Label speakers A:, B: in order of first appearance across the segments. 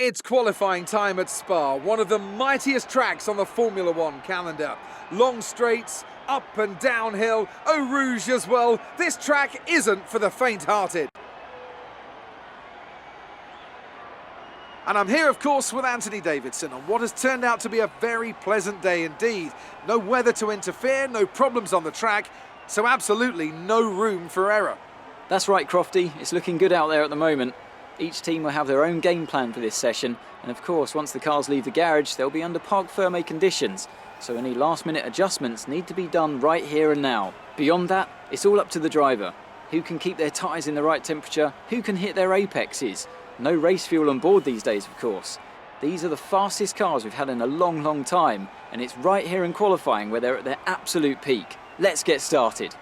A: It's qualifying time at Spa, one of the mightiest tracks on the Formula One calendar. Long straights, up and downhill, Eau Rouge as well. This track isn't for the faint-hearted. And I'm here, of course, with Anthony Davidson on what has turned out to be a very pleasant day indeed. No weather to interfere, no problems on the track, so absolutely no room for error.
B: That's right, Crofty. It's looking good out there at the moment. Each team will have their own game plan for this session, and of course, once the cars leave the garage, they'll be under parc fermé conditions, so any last-minute adjustments need to be done right here and now. Beyond that, it's all up to the driver. Who can keep their tyres in the right temperature? Who can hit their apexes? No race fuel on board these days, of course. These are the fastest cars we've had in a long, long time, and it's right here in qualifying where they're at their absolute peak. Let's get started.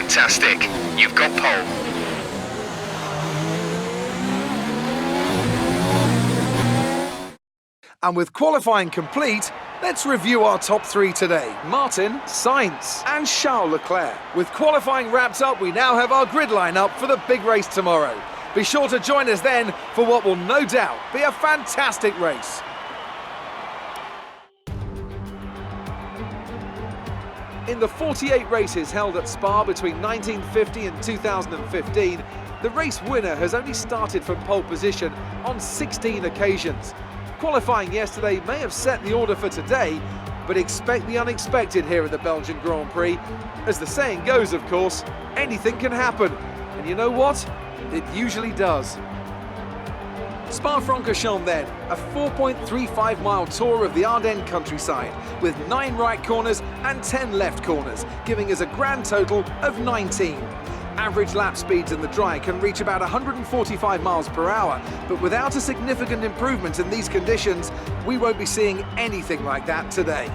C: Fantastic. You've got pole.
A: And with qualifying complete, let's review our top 3 today. Martin, Sainz and Charles Leclerc. With qualifying wrapped up, we now have our grid lineup for the big race tomorrow. Be sure to join us then for what will no doubt be a fantastic race. In the 48 races held at Spa between 1950 and 2015, the race winner has only started from pole position on 16 occasions. Qualifying yesterday may have set the order for today, but expect the unexpected here at the Belgian Grand Prix. As the saying goes, of course, anything can happen. And you know what? It usually does. Spa-Francorchamps then, a 4.35-mile tour of the Ardennes countryside, with 9 right corners and 10 left corners, giving us a grand total of 19. Average lap speeds in the dry can reach about 145 miles per hour, but without a significant improvement in these conditions, we won't be seeing anything like that today.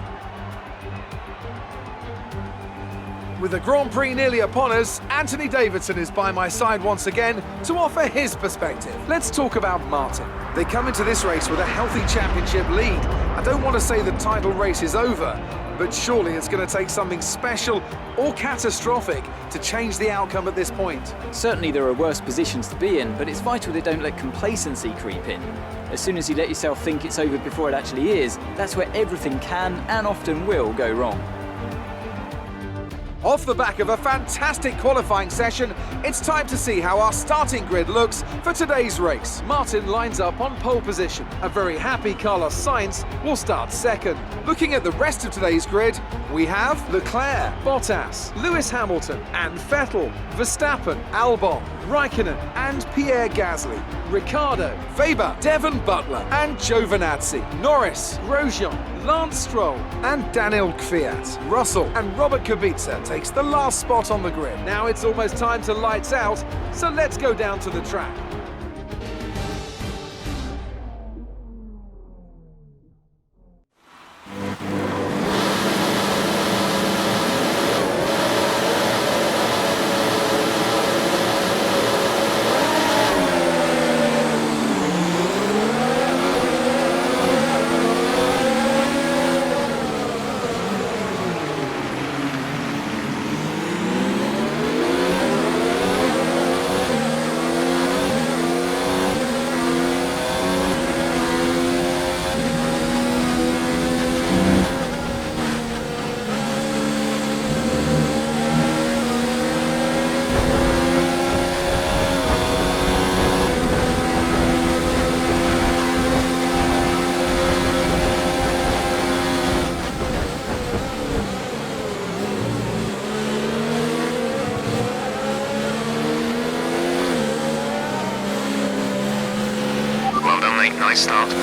A: With the Grand Prix nearly upon us, Anthony Davidson is by my side once again to offer his perspective. Let's talk about Martin. They come into this race with a healthy championship lead. I don't want to say the title race is over, but surely it's going to take something special or catastrophic to change the outcome at this point.
B: Certainly there are worse positions to be in, but it's vital they don't let complacency creep in. As soon as you let yourself think it's over before it actually is, that's where everything can and often will go wrong.
A: Off the back of a fantastic qualifying session, it's time to see how our starting grid looks for today's race. Martin lines up on pole position. A very happy Carlos Sainz will start second. Looking at the rest of today's grid, we have Leclerc, Bottas, Lewis Hamilton and Vettel, Verstappen, Albon, Raikkonen and Pierre Gasly, Ricciardo, Weber, Devon Butler and Giovinazzi, Norris, Grosjean, Lance Stroll and Daniel Kvyat. Russell and Robert Kubica takes the last spot on the grid. Now it's almost time to lights out, so let's go down to the track.
C: Nice start.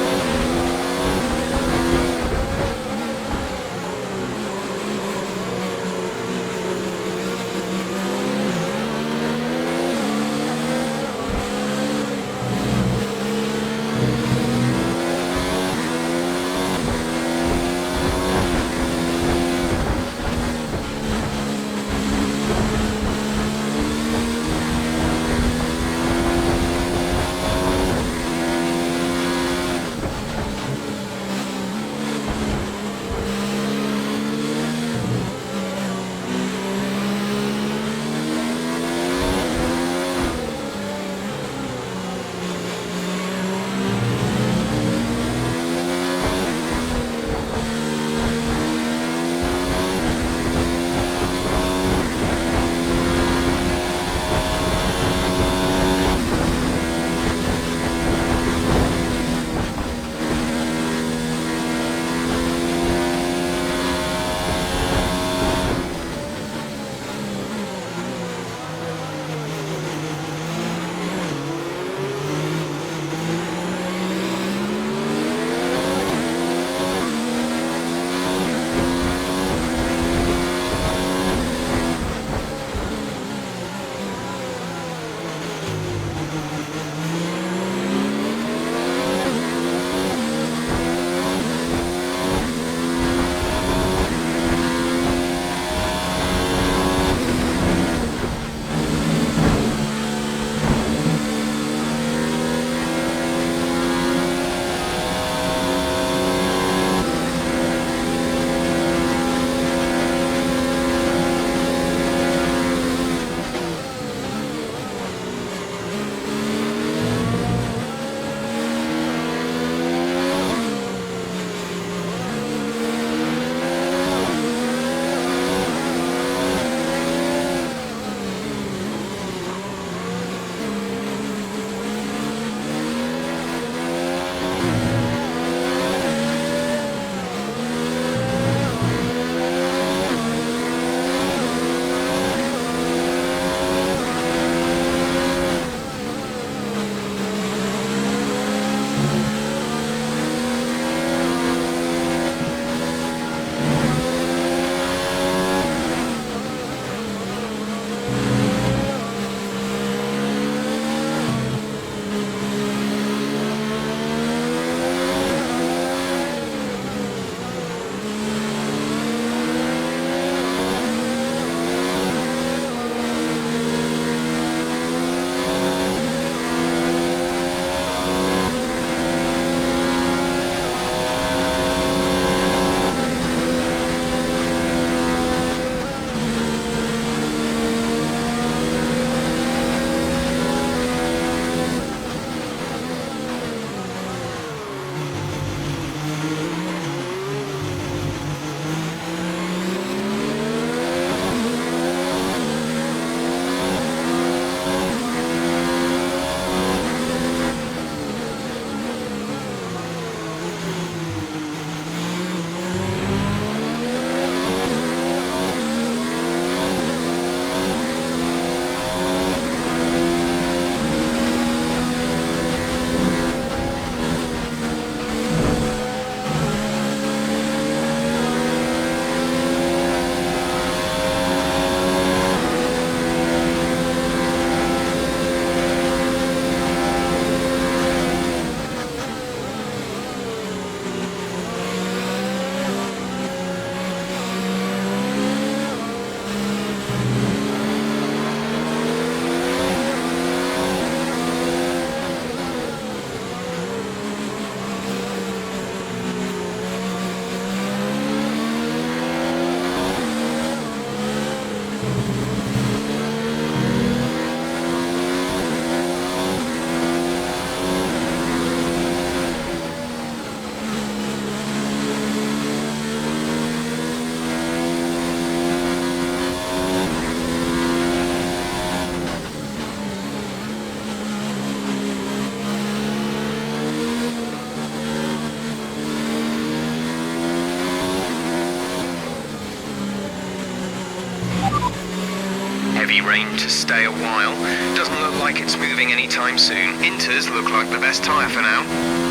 C: rain to stay a while. Doesn't look like it's moving anytime soon. Inters look like the best tyre for now.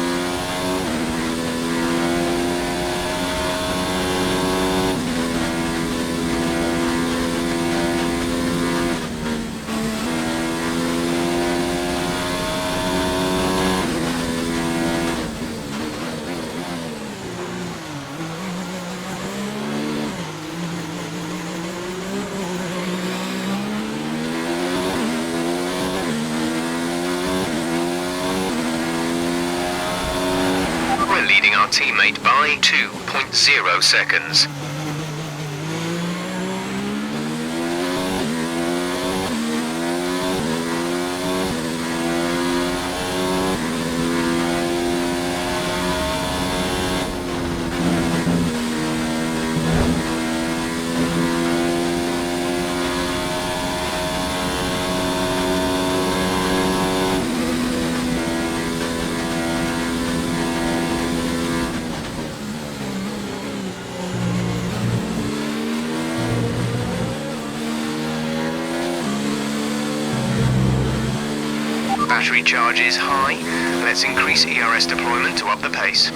C: Leading our teammate by 2.0 seconds. Battery charge is high. Let's increase ERS deployment to up the pace.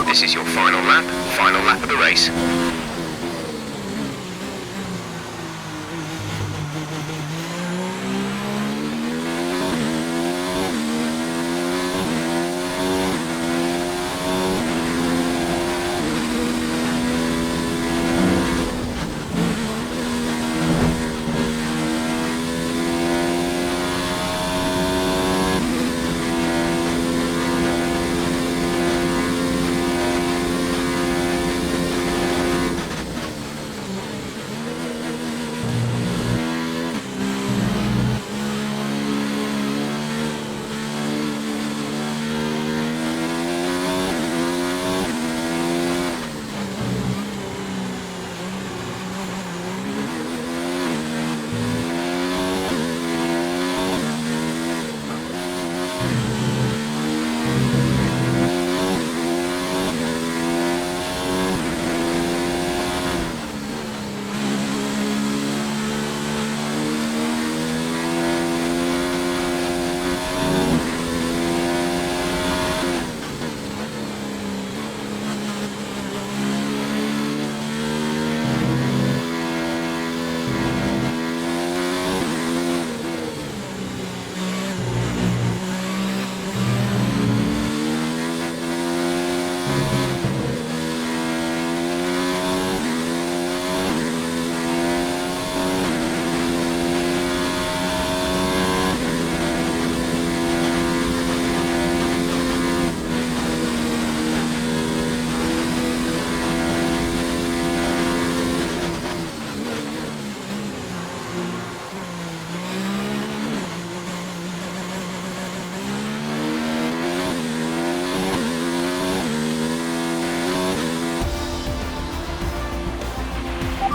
C: This is your final lap of the race.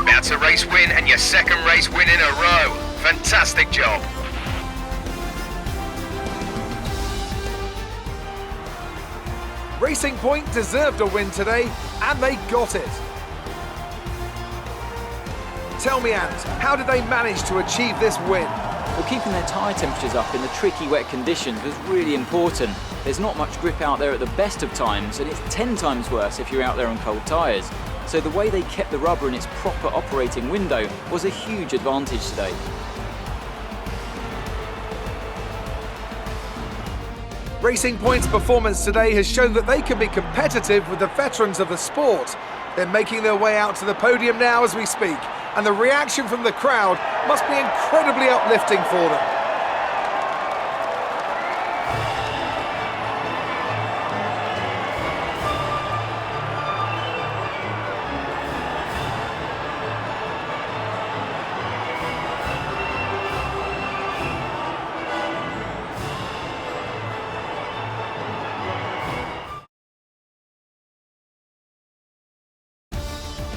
C: That's a race win and your second race win in a row. Fantastic job.
A: Racing Point deserved a win today, and they got it. Tell me, Ant, how did they manage to achieve this win?
B: Well, keeping their tyre temperatures up in the tricky wet conditions was really important. There's not much grip out there at the best of times, and it's 10 times worse if you're out there on cold tyres. So the way they kept the rubber in its proper operating window was a huge advantage today.
A: Racing Point's performance today has shown that they can be competitive with the veterans of the sport. They're making their way out to the podium now as we speak, and the reaction from the crowd must be incredibly uplifting for them.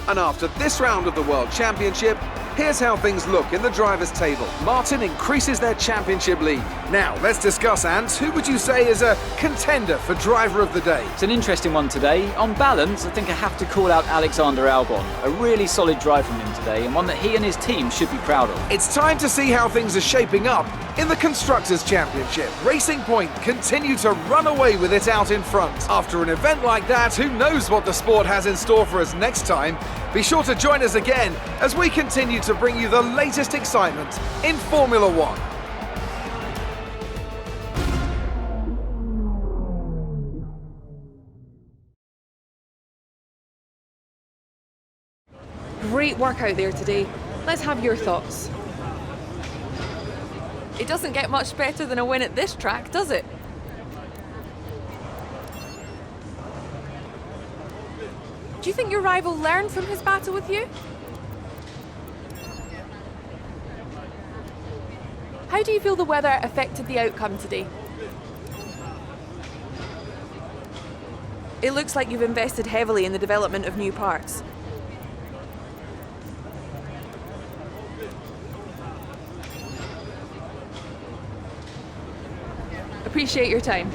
A: And after this round of the World Championship, here's how things look in the drivers' table. Martin increases their championship lead. Now, let's discuss, Ants. Who would you say is a contender for driver of the day?
B: It's an interesting one today. On balance, I think I have to call out Alexander Albon. A really solid drive from him today, and one that he and his team should be proud of.
A: It's time to see how things are shaping up in the Constructors' Championship. Racing Point continue to run away with it out in front. After an event like that, who knows what the sport has in store for us next time? Be sure to join us again as we continue to bring you the latest excitement in Formula One.
D: Great work out there today. Let's have your thoughts. It doesn't get much better than a win at this track, does it? Do you think your rival learned from his battle with you? How do you feel the weather affected the outcome today? It looks like you've invested heavily in the development of new parts. Appreciate your time.